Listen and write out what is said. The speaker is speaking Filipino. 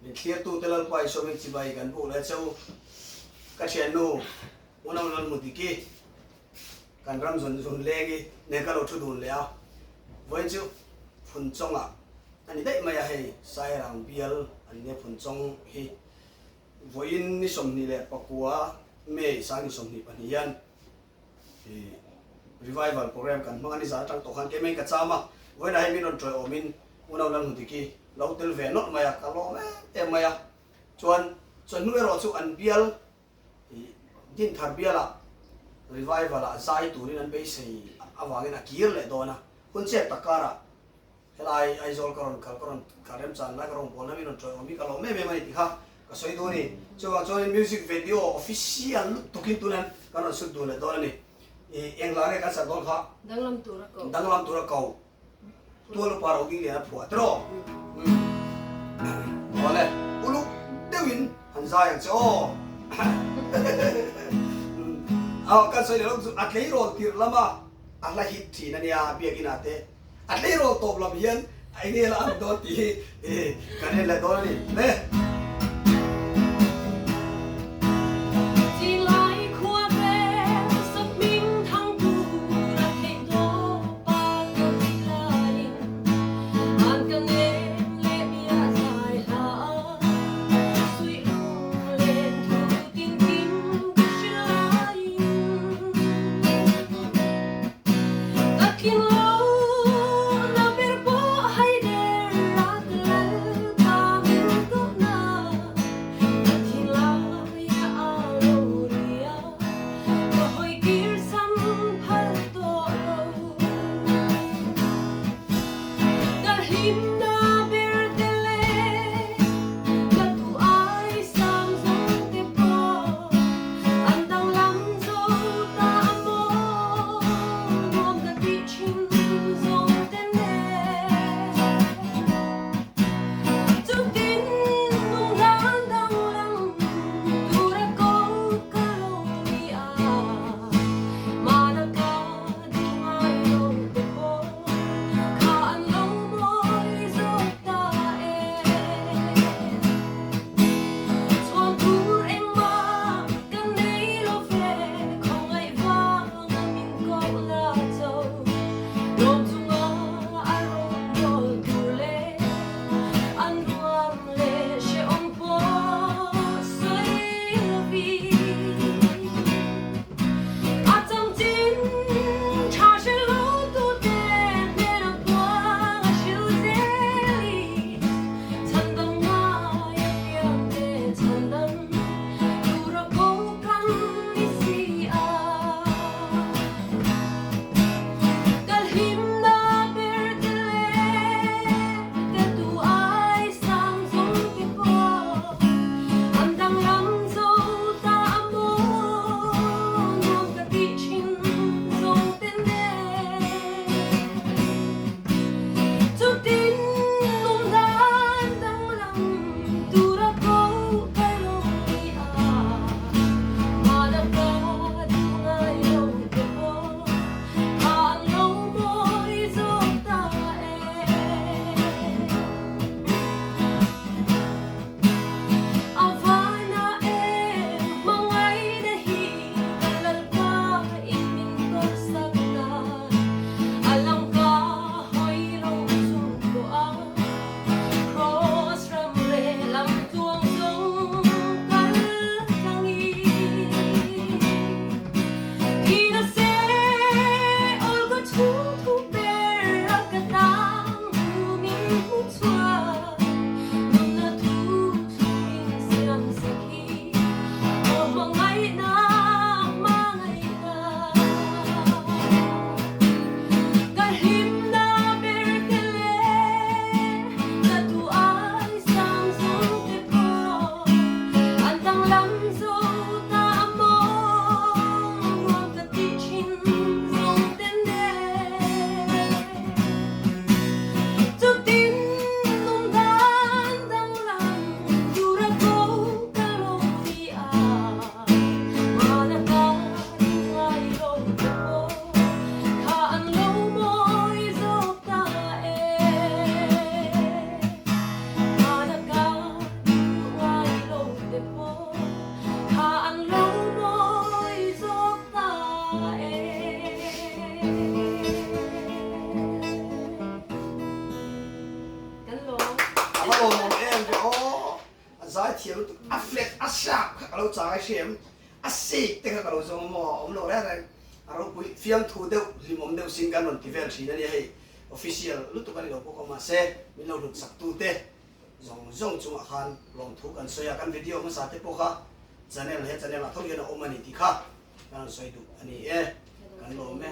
ni clear tu telal pai so mi chibai kan bu la chau ka chenu una una Hmudiki kan ram zon zon legi ne ka lo thu dun le a voi chu phun chong a ani dai maya hei sai rang bial ani ne phun chong hi voin ni som ni le pakua me sa ni som ni panian revival program kan mangani za tang to khan ke me ka chama voi na mi non troi omin una una Hmudiki lo tel ve not maya ka lo me e maya chuan nu ero chu an bial din thar biala revival a zai turin an be sei awangin a kir le dona hun che takara helai ai zol karon karem chan la karon bolna mi non troi omi ka lo me mai ti kha ka soi do ni chuan music video official tukin tunan karon su du le dona ni engla re ka sa dol kha danglam tura kau tuol paro gi le phua tro ole ulu dewin han za yang cho kan soi le lo atlei ro tir lama ala hit thi na nia biak inate atlei ro top lam hian ai ne la am do ti kan le do ni le เทียมอัฟเล็กอัสซาเราจ่ายเสียมอัสซิกแต่ก็เราจะมองเราได้เราคุยเฟียงทูเดียวลิมอมเดียวสิงกันนนที่เวลชีนั่นนี่ให้ official ลุตุกันเราพวกมาเซ่มีเราหลุดสักตูเต้จงจุงอาคารลงทุกันสวยกันวิดีโอมาสาธิตพวกเขาจะเนี่ยเห็นจะเนี่ยเราทุกอย่างอมมันนี่ที่ข้าการสวยดูอันนี้กันโลแม่